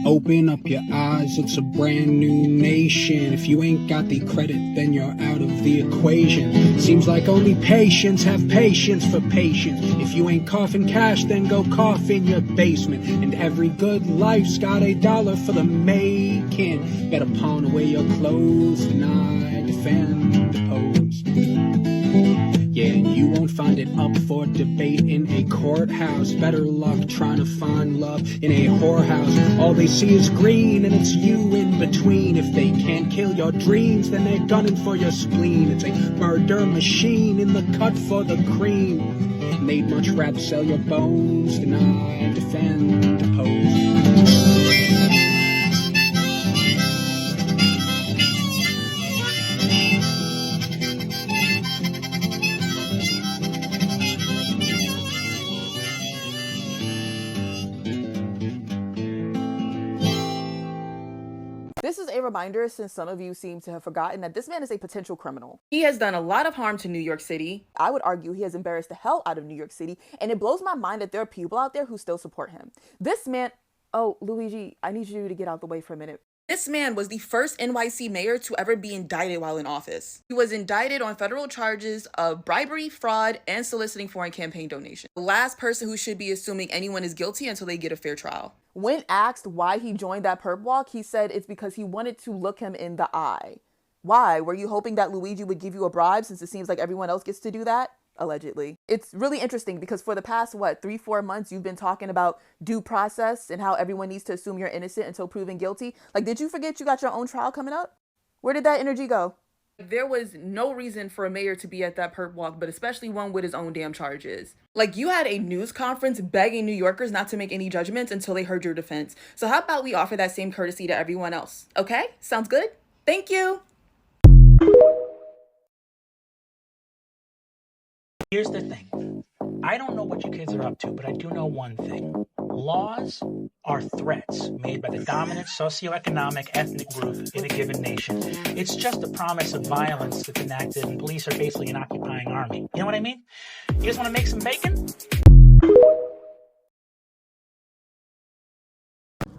Open up your eyes, it's a brand new nation. If you ain't got the credit, then you're out of the equation. Seems like only patience have patience for patience. If you ain't coughing cash, then go cough in your basement. And every good life's got $1 for the making. Better pawn away your clothes tonight, defend the post. Yeah, you won't find it up for debate in a courthouse. Better luck trying to find love in a whorehouse. All they see is green and it's you in between. If they can't kill your dreams, then they're gunning for your spleen. It's a murder machine in the cut for the cream. They'd much rather sell your bones than I defend the post. This is a reminder, since some of you seem to have forgotten, that this man is a potential criminal. He has done a lot of harm to New York City. I would argue he has embarrassed the hell out of New York City, and it blows my mind that there are people out there who still support him. This man... Oh, Luigi, I need you to get out the way for a minute. This man was the first NYC mayor to ever be indicted while in office. He was indicted on federal charges of bribery, fraud, and soliciting foreign campaign donations. The last person who should be assuming anyone is guilty until they get a fair trial. When asked why he joined that perp walk, he said it's because he wanted to look him in the eye. Why? Were you hoping that Luigi would give you a bribe since it seems like everyone else gets to do that? Allegedly. It's really interesting because for the past, 3-4 months, you've been talking about due process and how everyone needs to assume you're innocent until proven guilty. Like, did you forget you got your own trial coming up? Where did that energy go? There was no reason for a mayor to be at that perp walk, but especially one with his own damn charges. Like, you had a news conference begging New Yorkers not to make any judgments until they heard your defense. So how about we offer that same courtesy to everyone else? Okay? Sounds good? Thank you. Here's the thing. I don't know what you kids are up to, but I do know one thing. Laws are threats made by the dominant socioeconomic ethnic group in a given nation. It's just a promise of violence that's enacted, and police are basically an occupying army. You know what I mean? You guys want to make some bacon?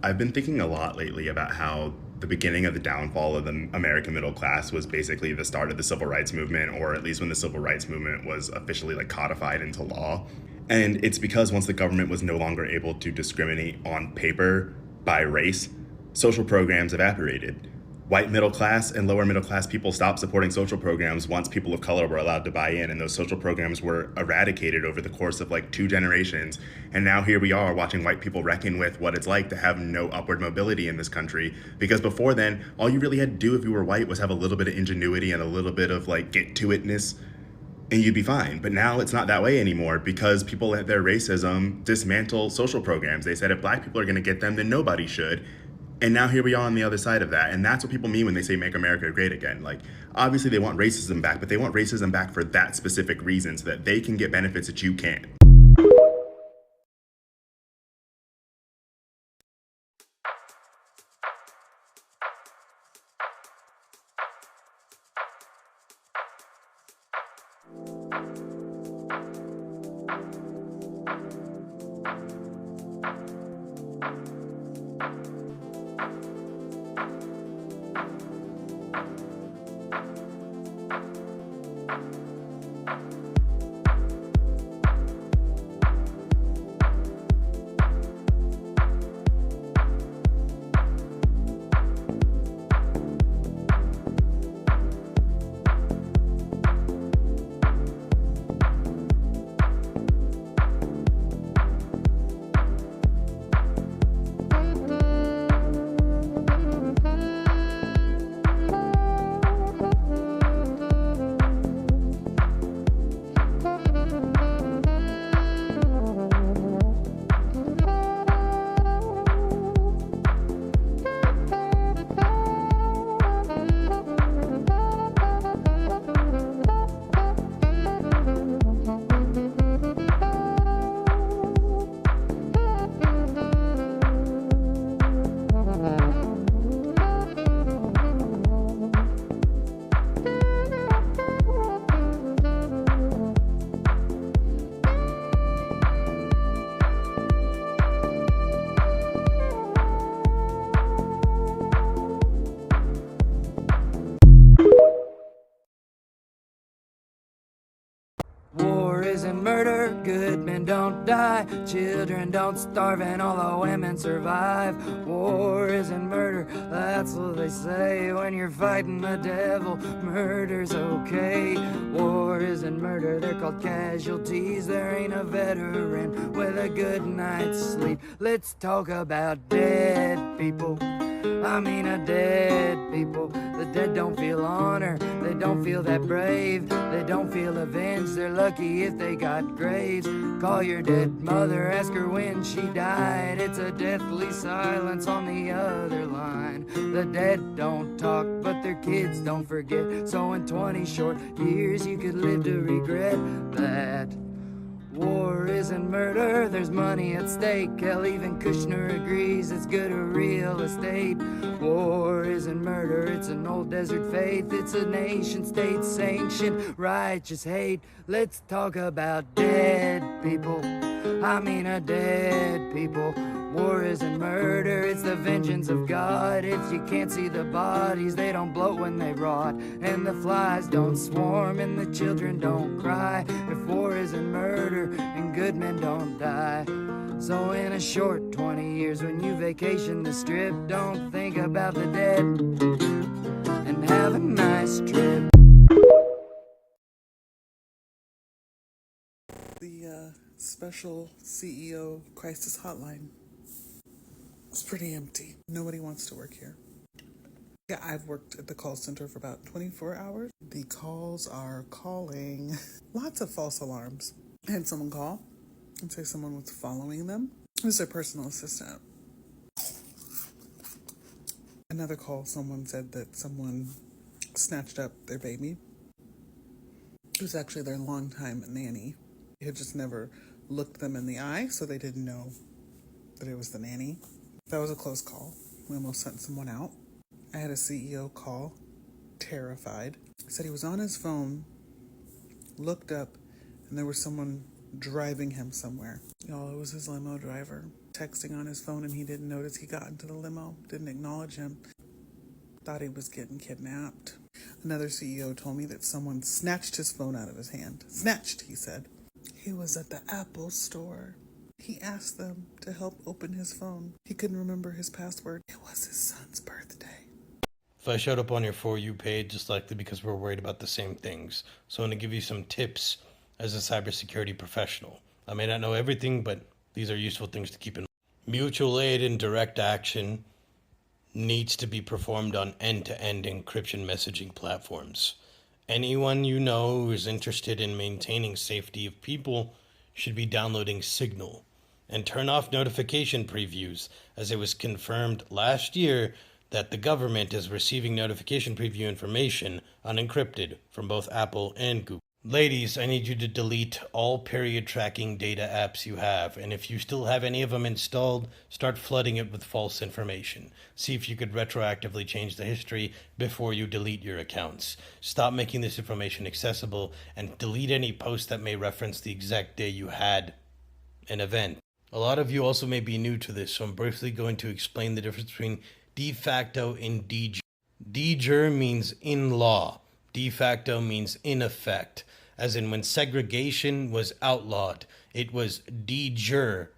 I've been thinking a lot lately about how the beginning of the downfall of the American middle class was basically the start of the civil rights movement, or at least when the civil rights movement was officially codified into law. And it's because once the government was no longer able to discriminate on paper by race, social programs evaporated. White middle class and lower middle class people stopped supporting social programs once people of color were allowed to buy in, and those social programs were eradicated over the course of 2 generations. And now here we are watching white people reckon with what it's like to have no upward mobility in this country, because before then, all you really had to do if you were white was have a little bit of ingenuity and a little bit of get-to-itness, and you'd be fine. But now it's not that way anymore, because people at their racism dismantle social programs. They said if black people are gonna get them, then nobody should. And now here we are on the other side of that. And that's what people mean when they say make America great again. Obviously they want racism back, but they want racism back for that specific reason, so that they can get benefits that you can't. murder, good men don't die, children don't starve, and all the women survive. War isn't murder, that's what they say when you're fighting the devil. Murder's okay. War isn't murder, they're called casualties. There ain't a veteran with a good night's sleep. Let's talk about dead people. I mean dead people. The dead don't feel honor, they don't feel that brave, they don't feel avenged. They're lucky if they got graves. Call your dead mother, ask her when she died. It's a deathly silence on the other line. The dead don't talk, but their kids don't forget. So in 20 short years you could live to regret that. War isn't murder, there's money at stake. Hell, even Kushner agrees it's good for real estate. War isn't murder, it's an old desert faith. It's a nation state sanctioned righteous hate. Let's talk about dead people. I mean dead people. War isn't murder, it's the vengeance of God. If you can't see the bodies, they don't bloat when they rot. And the flies don't swarm and the children don't cry. If war isn't murder and good men don't die. So in a short 20 years when you vacation the strip, don't think about the dead and have a nice trip. The special CEO crisis hotline. It's pretty empty. Nobody wants to work here. Yeah, I've worked at the call center for about 24 hours. The calls are calling lots of false alarms. I had someone call and say someone was following them. It was their personal assistant. Another call, someone said that someone snatched up their baby. It was actually their longtime nanny. They had just never looked them in the eye, so they didn't know that it was the nanny. That was a close call. We almost sent someone out. I had a CEO call, terrified. He said he was on his phone, looked up, and there was someone driving him somewhere. Y'all, it was his limo driver texting on his phone, and he didn't notice he got into the limo, didn't acknowledge him. Thought he was getting kidnapped. Another CEO told me that someone snatched his phone out of his hand. Snatched, he said. He was at the Apple store. He asked them to help open his phone. He couldn't remember his password. It was his son's birthday. If I showed up on your For You page, it's likely because we're worried about the same things. So I'm going to give you some tips as a cybersecurity professional. I may not know everything, but these are useful things to keep in mind. Mutual aid and direct action needs to be performed on end-to-end encryption messaging platforms. Anyone you know who is interested in maintaining safety of people should be downloading Signal. And turn off notification previews, as it was confirmed last year that the government is receiving notification preview information unencrypted from both Apple and Google. Ladies, I need you to delete all period tracking data apps you have, and if you still have any of them installed, start flooding it with false information. See if you could retroactively change the history before you delete your accounts. Stop making this information accessible, and delete any posts that may reference the exact day you had an event. A lot of you also may be new to this, so I'm briefly going to explain the difference between de facto and de jure. De jure means in law. De facto means in effect. As in when segregation was outlawed, it was de jure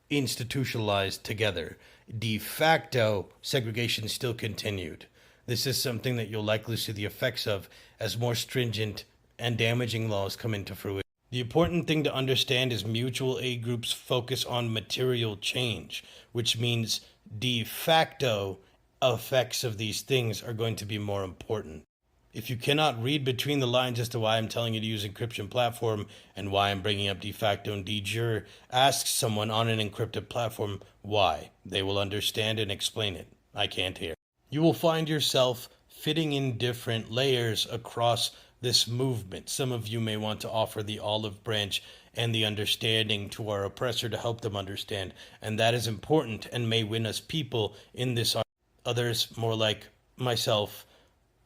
institutionalized together. De facto segregation still continued. This is something that you'll likely see the effects of as more stringent and damaging laws come into fruition. The important thing to understand is mutual aid groups focus on material change, which means de facto effects of these things are going to be more important. If you cannot read between the lines as to why I'm telling you to use encryption platform and why I'm bringing up de facto and de jure, ask someone on an encrypted platform why. They will understand and explain it. I can't hear. You will find yourself fitting in different layers across this movement. Some of you may want to offer the olive branch and the understanding to our oppressor to help them understand, and that is important and may win us people in this. Others, more like myself,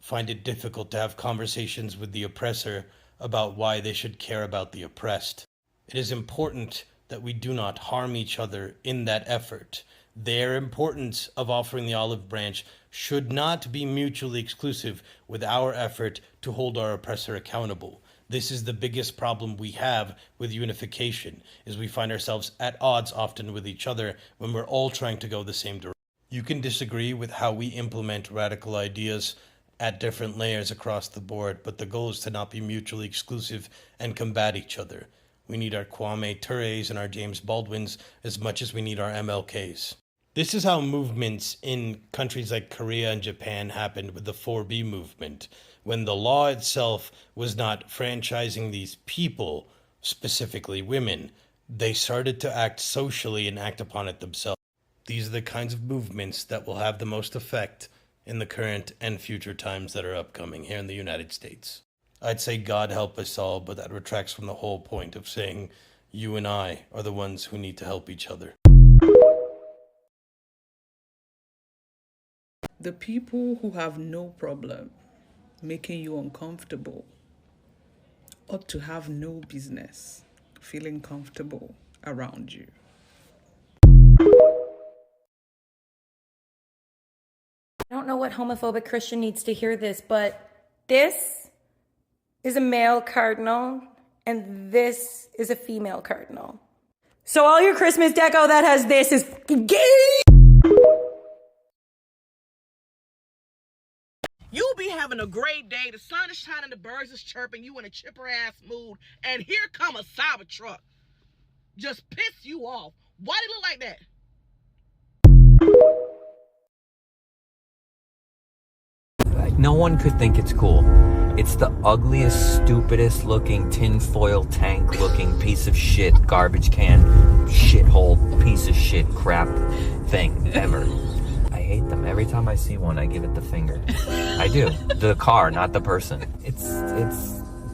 find it difficult to have conversations with the oppressor about why they should care about the oppressed. It is important that we do not harm each other in that effort. Their importance of offering the olive branch should not be mutually exclusive with our effort to hold our oppressor accountable. This is the biggest problem we have with unification, is we find ourselves at odds often with each other when we're all trying to go the same direction. You can disagree with how we implement radical ideas at different layers across the board, but the goal is to not be mutually exclusive and combat each other. We need our Kwame Tures and our James Baldwins as much as we need our MLKs. This is how movements in countries like Korea and Japan happened with the 4B movement, when the law itself was not franchising these people, specifically women. They started to act socially and act upon it themselves. These are the kinds of movements that will have the most effect in the current and future times that are upcoming here in the United States. I'd say God help us all, but that retracts from the whole point of saying you and I are the ones who need to help each other. The people who have no problem making you uncomfortable ought to have no business feeling comfortable around you. I don't know what homophobic Christian needs to hear this, but this is a male cardinal and this is a female cardinal. So all your Christmas deco that has this is gay! You be having a great day, the sun is shining, the birds is chirping, you in a chipper ass mood, and here come a Cybertruck. Just piss you off. Why do you look like that? No one could think it's cool. It's the ugliest, stupidest looking tinfoil tank looking piece of shit, garbage can, shithole, piece of shit, crap thing ever. I hate them. Every time I see one, I give it the finger. I do. The car, not the person. It's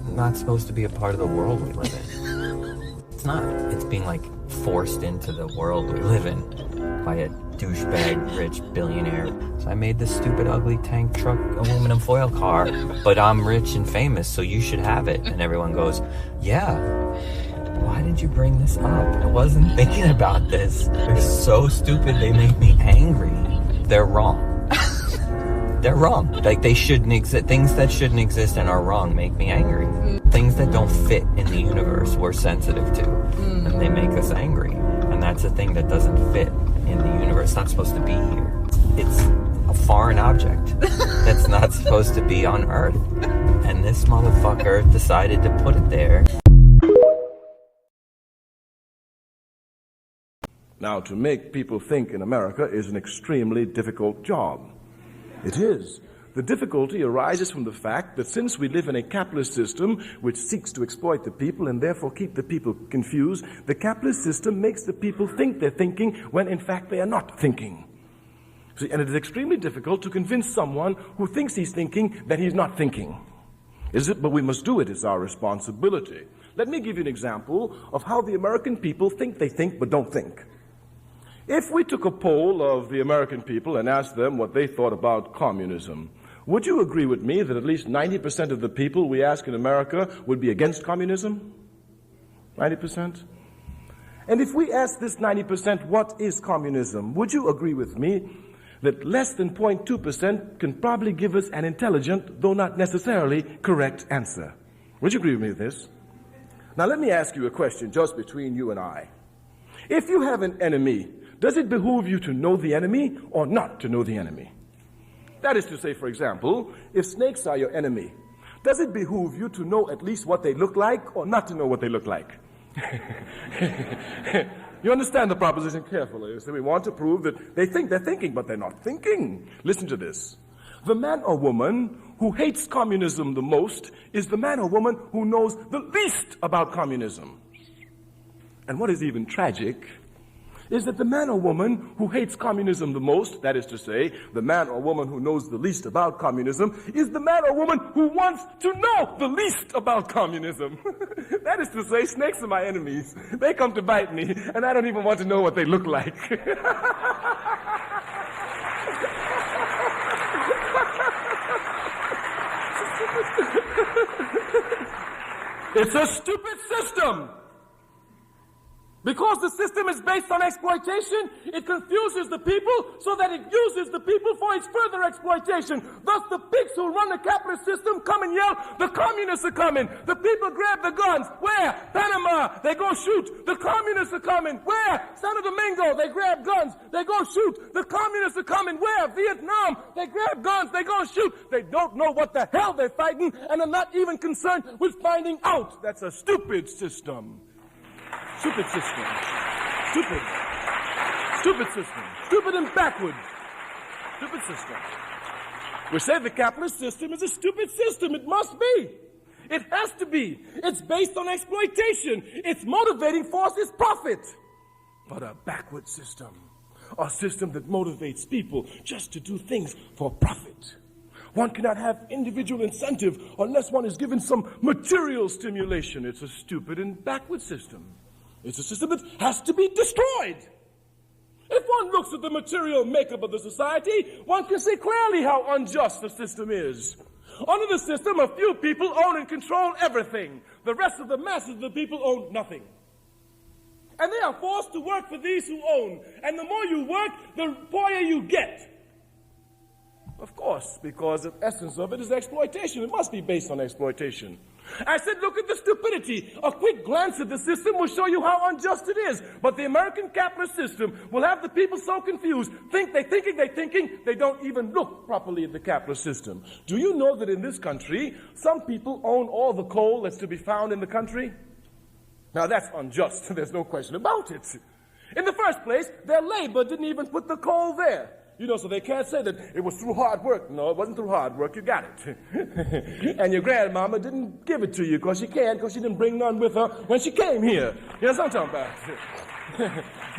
not supposed to be a part of the world we live in. It's not. It's being like forced into the world we live in by a douchebag rich billionaire. So I made this stupid ugly tank truck aluminum foil car, but I'm rich and famous, so you should have it. And everyone goes, yeah, why did you bring this up? I wasn't thinking about this. They're so stupid, they make me angry. They're wrong. They're wrong. Like, they shouldn't exist. Things that shouldn't exist and are wrong make me angry. Things that don't fit in the universe we're sensitive to, and they make us angry. And that's a thing that doesn't fit in the universe. It's not supposed to be here. It's a foreign object that's not supposed to be on Earth. And this motherfucker decided to put it there. Now, to make people think in America is an extremely difficult job. It is. The difficulty arises from the fact that since we live in a capitalist system which seeks to exploit the people and therefore keep the people confused, the capitalist system makes the people think they're thinking when in fact they are not thinking. See, and it is extremely difficult to convince someone who thinks he's thinking that he's not thinking. Is it? But we must do it. It's our responsibility. Let me give you an example of how the American people think they think but don't think. If we took a poll of the American people and asked them what they thought about communism, would you agree with me that at least 90% of the people we ask in America would be against communism? 90%? And if we ask this 90% what is communism, would you agree with me that less than 0.2% can probably give us an intelligent, though not necessarily correct answer? Would you agree with me with this? Now let me ask you a question just between you and I. If you have an enemy, does it behoove you to know the enemy or not to know the enemy? That is to say, for example, if snakes are your enemy, does it behoove you to know at least what they look like or not to know what they look like? You understand the proposition carefully. So we want to prove that they think they're thinking, but they're not thinking. Listen to this. The man or woman who hates communism the most is the man or woman who knows the least about communism. And what is even tragic is that the man or woman who hates communism the most, that is to say, the man or woman who knows the least about communism, is the man or woman who wants to know the least about communism. That is to say, snakes are my enemies. They come to bite me, and I don't even want to know what they look like. It's a stupid system. Because the system is based on exploitation, it confuses the people so that it uses the people for its further exploitation. Thus, the pigs who run the capitalist system come and yell, the communists are coming. The people grab the guns. Where? Panama. They go shoot. The communists are coming. Where? Santo Domingo. They grab guns. They go shoot. The communists are coming. Where? Vietnam. They grab guns. They go shoot. They don't know what the hell they're fighting and are not even concerned with finding out. That's a stupid system. Stupid system. Stupid. Stupid system. Stupid and backwards. Stupid system. We say the capitalist system is a stupid system. It must be. It has to be. It's based on exploitation. Its motivating force is profit. But a backward system. A system that motivates people just to do things for profit. One cannot have individual incentive unless one is given some material stimulation. It's a stupid and backward system. It's a system that has to be destroyed. If one looks at the material makeup of the society, one can see clearly how unjust the system is. Under the system, a few people own and control everything. The rest of the masses of the people own nothing. And they are forced to work for these who own. And the more you work, the poorer you get. Of course, because the essence of it is exploitation. It must be based on exploitation. I said, look at the stupidity. A quick glance at the system will show you how unjust it is. But the American capitalist system will have the people so confused, they're thinking, they don't even look properly at the capitalist system. Do you know that in this country, some people own all the coal that's to be found in the country? Now that's unjust. There's no question about it. In the first place, their labor didn't even put the coal there. You know, so they can't say that it was through hard work. No, it wasn't through hard work. You got it. And your grandmama didn't give it to you because she she didn't bring none with her when she came here. You know what I'm talking about?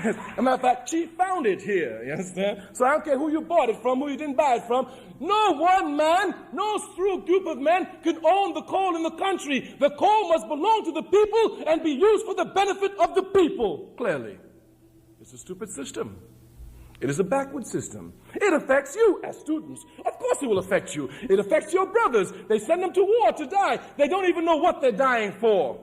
As a matter of fact, she found it here. You understand? So I don't care who you bought it from, who you didn't buy it from. No one man, no through group of men can own the coal in the country. The coal must belong to the people and be used for the benefit of the people. Clearly. It's a stupid system. It is a backward system. It affects you as students. Of course it will affect you. It affects your brothers. They send them to war to die. They don't even know what they're dying for.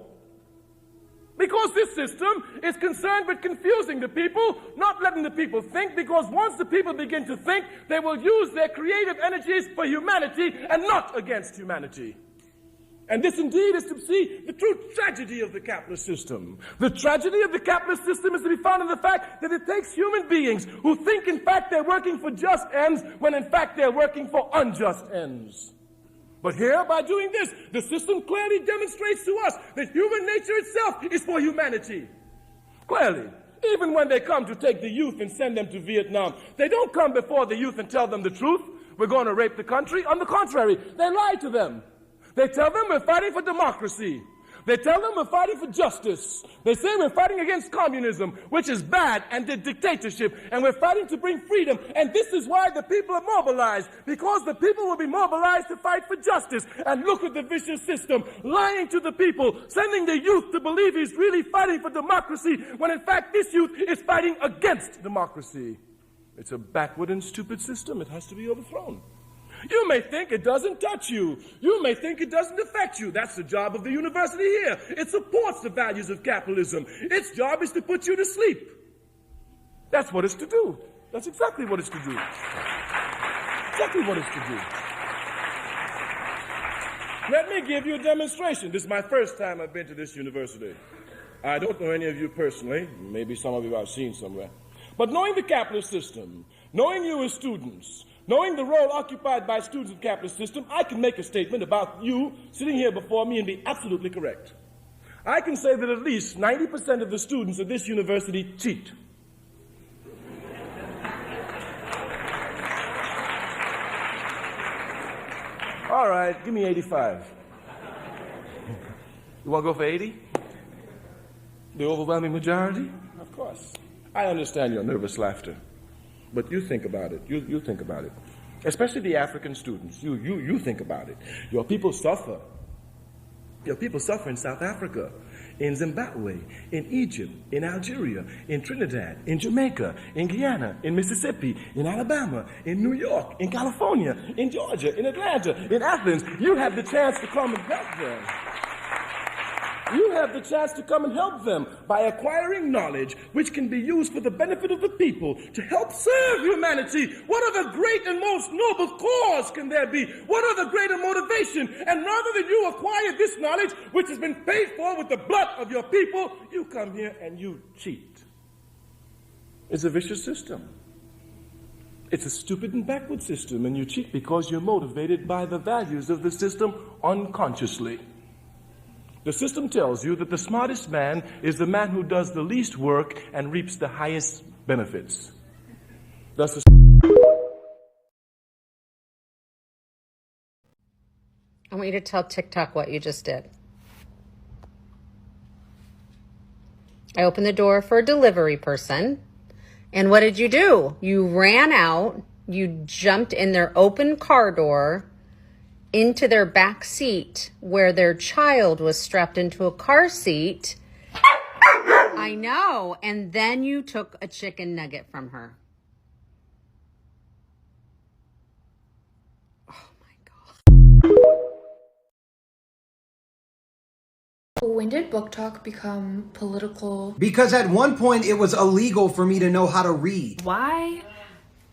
Because this system is concerned with confusing the people, not letting the people think, because once the people begin to think, they will use their creative energies for humanity and not against humanity. And this indeed is to see the true tragedy of the capitalist system. The tragedy of the capitalist system is to be found in the fact that it takes human beings who think in fact they're working for just ends when in fact they're working for unjust ends. But here, by doing this, the system clearly demonstrates to us that human nature itself is for humanity. Clearly. Even when they come to take the youth and send them to Vietnam, they don't come before the youth and tell them the truth. We're going to rape the country. On the contrary, they lie to them. They tell them we're fighting for democracy. They tell them we're fighting for justice. They say we're fighting against communism, which is bad, and the dictatorship, and we're fighting to bring freedom. And this is why the people are mobilized, because the people will be mobilized to fight for justice. And look at the vicious system, lying to the people, sending the youth to believe he's really fighting for democracy, when in fact this youth is fighting against democracy. It's a backward and stupid system. It has to be overthrown. You may think it doesn't touch you. You may think it doesn't affect you. That's the job of the university here. It supports the values of capitalism. Its job is to put you to sleep. That's what it's to do. That's exactly what it's to do. Exactly what it's to do. Let me give you a demonstration. This is my first time I've been to this university. I don't know any of you personally. Maybe some of you I've seen somewhere. But knowing the capitalist system, knowing you as students, knowing the role occupied by students in the capitalist system, I can make a statement about you sitting here before me and be absolutely correct. I can say that at least 90% of the students at this university cheat. All right, give me 85. You want to go for 80? The overwhelming majority? Of course. I understand your nervous laughter. But you think about it. You think about it. Especially the African students. You think about it. Your people suffer. Your people suffer in South Africa, in Zimbabwe, in Egypt, in Algeria, in Trinidad, in Jamaica, in Guyana, in Mississippi, in Alabama, in New York, in California, in Georgia, in Atlanta, in Athens. You have the chance to come and help them. You have the chance to come and help them by acquiring knowledge which can be used for the benefit of the people to help serve humanity. What other great and most noble cause can there be? What other greater motivation? And rather than you acquire this knowledge which has been paid for with the blood of your people, you come here and you cheat. It's a vicious system. It's a stupid and backward system, and you cheat because you're motivated by the values of the system unconsciously. The system tells you that the smartest man is the man who does the least work and reaps the highest benefits. Thus, I want you to tell TikTok what you just did. I opened the door for a delivery person. And what did you do? You ran out, you jumped in their open car door into their back seat where their child was strapped into a car seat. I know. And then you took a chicken nugget from her. When did Book Talk become political? Because at one point it was illegal for me to know how to read. Why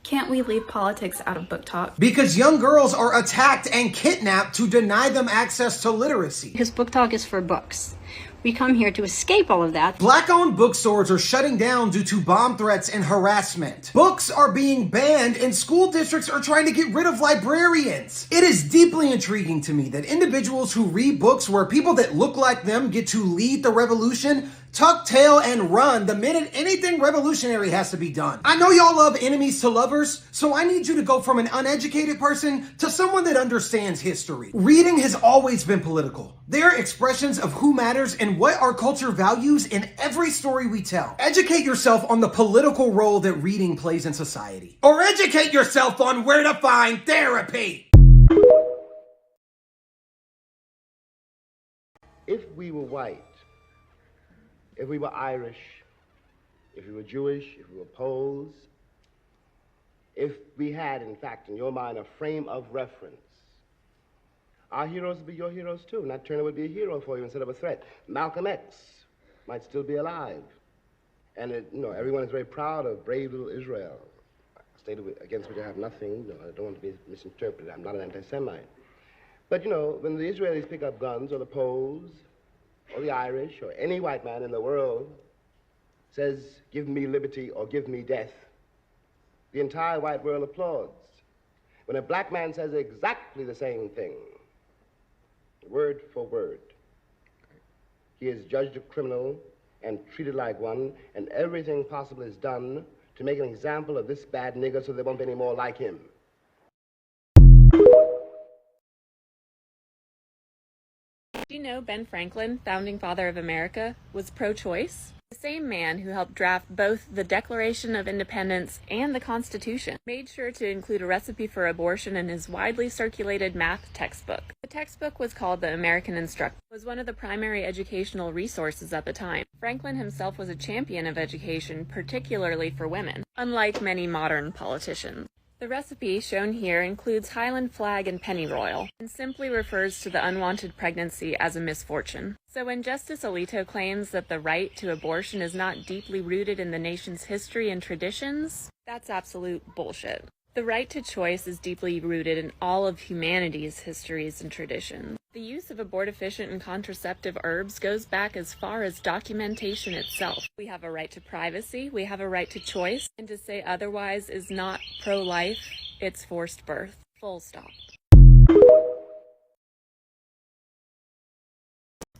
can't we leave politics out of Book Talk? Because young girls are attacked and kidnapped to deny them access to literacy. Because Book Talk is for books. We come here to escape all of that. Black-owned bookstores are shutting down due to bomb threats and harassment. Books are being banned and school districts are trying to get rid of librarians. It is deeply intriguing to me that individuals who read books where people that look like them get to lead the revolution tuck tail and run the minute anything revolutionary has to be done. I know y'all love enemies to lovers, so I need you to go from an uneducated person to someone that understands history. Reading has always been political. They are expressions of who matters and what our culture values in every story we tell. Educate yourself on the political role that reading plays in society. Or educate yourself on where to find therapy. If we were white, if we were Irish, if we were Jewish, if we were Poles, if we had, in fact, in your mind, a frame of reference, our heroes would be your heroes too. Nat Turner would be a hero for you instead of a threat. Malcolm X might still be alive. And everyone is very proud of brave little Israel, a state against which I have nothing. I don't want to be misinterpreted. I'm not an anti-Semite. But, when the Israelis pick up guns, or the Poles, or the Irish, or any white man in the world says, give me liberty or give me death, the entire white world applauds. When a black man says exactly the same thing, word for word, he is judged a criminal and treated like one, and everything possible is done to make an example of this bad nigger so there won't be any more like him. Do you know Ben Franklin, founding father of America, was pro-choice? The same man who helped draft both the Declaration of Independence and the Constitution made sure to include a recipe for abortion in his widely circulated math textbook. The textbook was called the American Instructor. It was one of the primary educational resources at the time. Franklin himself was a champion of education, particularly for women, unlike many modern politicians. The recipe shown here includes Highland flag and pennyroyal, and simply refers to the unwanted pregnancy as a misfortune. So when Justice Alito claims that the right to abortion is not deeply rooted in the nation's history and traditions, that's absolute bullshit. The right to choice is deeply rooted in all of humanity's histories and traditions. The use of abortifacient and contraceptive herbs goes back as far as documentation itself. We have a right to privacy, we have a right to choice, and to say otherwise is not pro-life, it's forced birth. Full stop.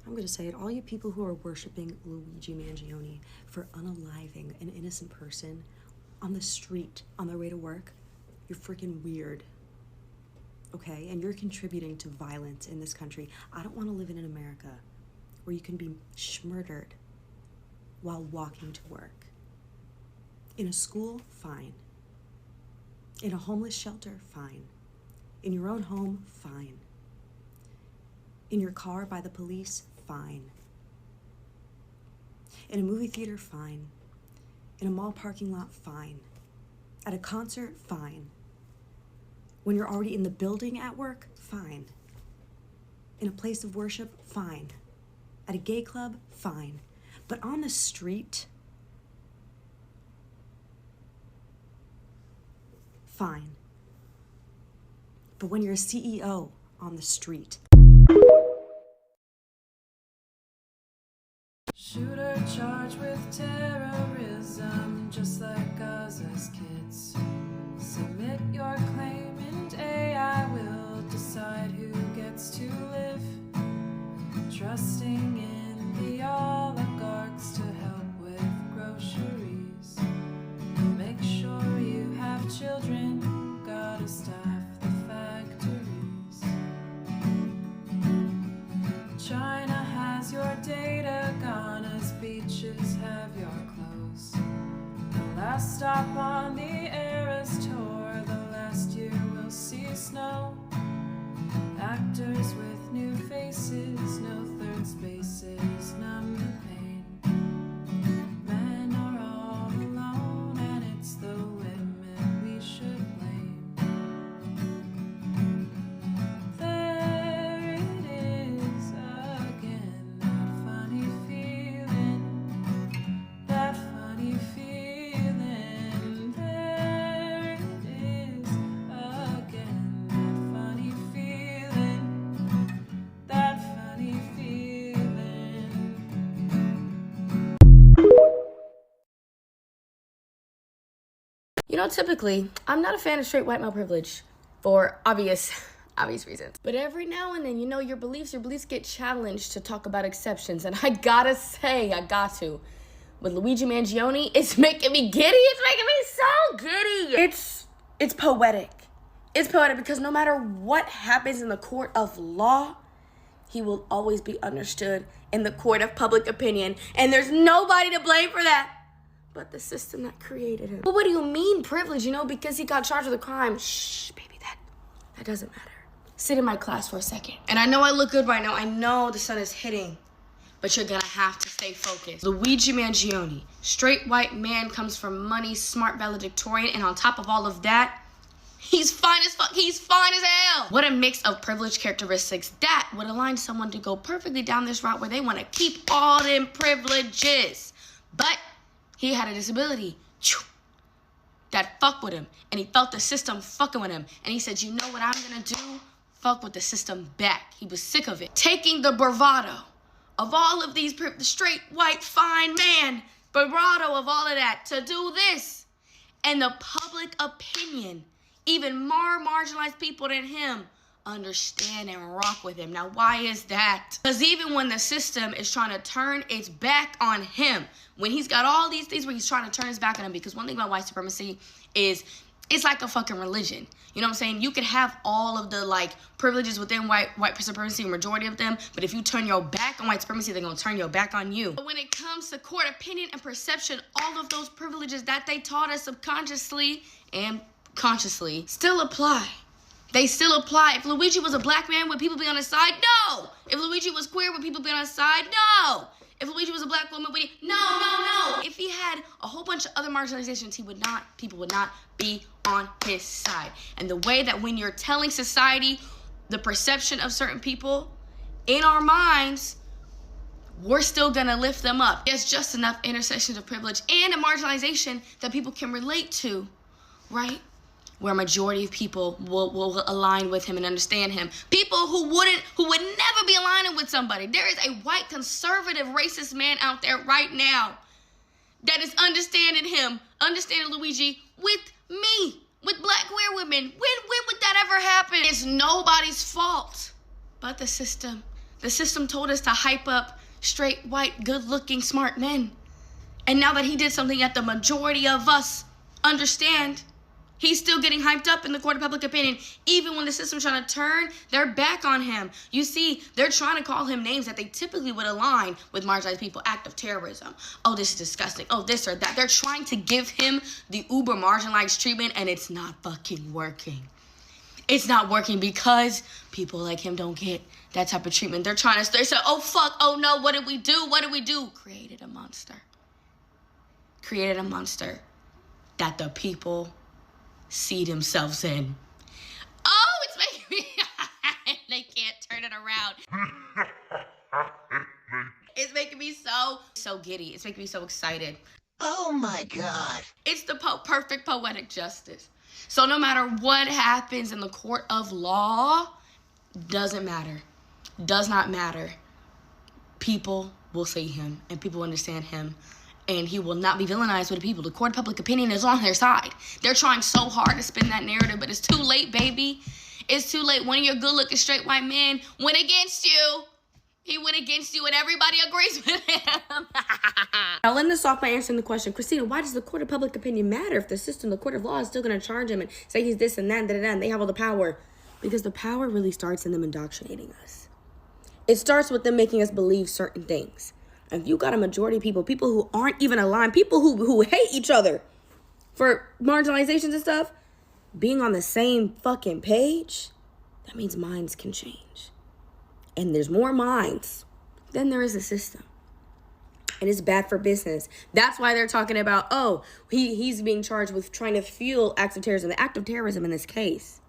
I'm going to say it, all you people who are worshiping Luigi Mangione for unaliving an innocent person on the street on their way to work, you're freaking weird. Okay, and you're contributing to violence in this country. I don't want to live in an America where you can be murdered while walking to work. In a school, fine. In a homeless shelter, fine. In your own home, fine. In your car by the police, fine. In a movie theater, fine. In a mall parking lot, fine. At a concert, fine. When you're already in the building at work, fine. In a place of worship, fine. At a gay club, fine. But on the street, fine. But when you're a CEO on the street. Shooter charged with terrorism, just like Gaza's kids. Submit your claim and AI will decide who gets to live. Trusting in the oligarchs to help with groceries. Make sure you have children, gotta staff the factories. China has your data, Ghana's beaches have your clothes. The last stop on the Eras tour, the last year we'll see snow. Actors with new faces, no third spaces, numb the pain. Men are all alone, and it's the women we should blame. There it is again, that funny feeling, that funny feeling. There it is again, that funny feeling, that funny feeling. You know, typically, I'm not a fan of straight white male privilege for obvious reasons. But every now and then, you know, your beliefs get challenged to talk about exceptions. And I gotta say, with Luigi Mangione, it's making me giddy. It's making me so giddy. It's poetic. It's poetic because no matter what happens in the court of law, he will always be understood in the court of public opinion. And there's nobody to blame for that but the system that created him. But what do you mean privilege? You know, because he got charged with a crime. Shh, baby, that doesn't matter. Sit in my class for a second. And I know I look good right now. I know the sun is hitting, but you're gonna have to stay focused. Luigi Mangione, straight white man, comes from money, smart valedictorian, and on top of all of that, he's fine as fuck. He's fine as hell. What a mix of privileged characteristics that would align someone to go perfectly down this route where they want to keep all them privileges. But he had a disability that fucked with him, and he felt the system fucking with him, and he said, you know what I'm gonna do? Fuck with the system back. He was sick of it. Taking the bravado of all of these straight, white, fine man, bravado of all of that to do this, and the public opinion, even more marginalized people than him, understand and rock with him. Now, why is that? Because even when the system is trying to turn its back on him, when he's got all these things where he's trying to turn his back on him, because one thing about white supremacy is it's like a fucking religion. You know what I'm saying? You can have all of the like privileges within white supremacy, majority of them, but if you turn your back on white supremacy, they're gonna turn your back on you. But when it comes to court opinion and perception, all of those privileges that they taught us subconsciously and consciously still apply. They still apply. If Luigi was a black man, would people be on his side? No. If Luigi was queer, would people be on his side? No. If Luigi was a black woman, would he? No. If he had a whole bunch of other marginalizations, people would not be on his side. And the way that when you're telling society the perception of certain people, in our minds, we're still gonna lift them up. There's just enough intersections of privilege and a marginalization that people can relate to, right? Where a majority of people will align with him and understand him. People who would never be aligning with somebody. There is a white conservative racist man out there right now that is understanding him, understanding Luigi with me, with black queer women. When would that ever happen? It's nobody's fault but the system. The system told us to hype up straight, white, good-looking, smart men. And now that he did something that the majority of us understand, he's still getting hyped up in the court of public opinion, even when the system's trying to turn their back on him. You see, they're trying to call him names that they typically would align with marginalized people. Act of terrorism. Oh, this is disgusting. Oh, this or that. They're trying to give him the uber marginalized treatment, and it's not fucking working. It's not working because people like him don't get that type of treatment. They say, oh, fuck, oh, no, what did we do? What did we do? Created a monster. Created a monster that the people see themselves in. Oh, it's making me... They can't turn it around. making me so giddy. It's making me so excited. Oh my God. It's the perfect poetic justice. So no matter what happens in the court of law, doesn't matter. Does not matter. People will see him and people understand him, and he will not be villainized with the people. The court of public opinion is on their side. They're trying so hard to spin that narrative, but it's too late, baby. It's too late. One of your good-looking straight white men went against you. He went against you, and everybody agrees with him. I'll end this off by answering the question, Christina, why does the court of public opinion matter if the system, the court of law, is still going to charge him and say he's this and that, and they have all the power? Because the power really starts in them indoctrinating us. It starts with them making us believe certain things. If you got a majority of people who aren't even aligned, people who hate each other for marginalizations and stuff, being on the same fucking page, that means minds can change. And there's more minds than there is a system. And it's bad for business. That's why they're talking about, oh, he's being charged with trying to fuel acts of terrorism. The act of terrorism in this case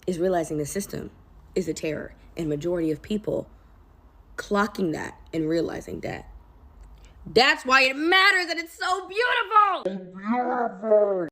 is realizing the system is a terror. And majority of people clocking that and realizing that. That's why it matters and it's so beautiful.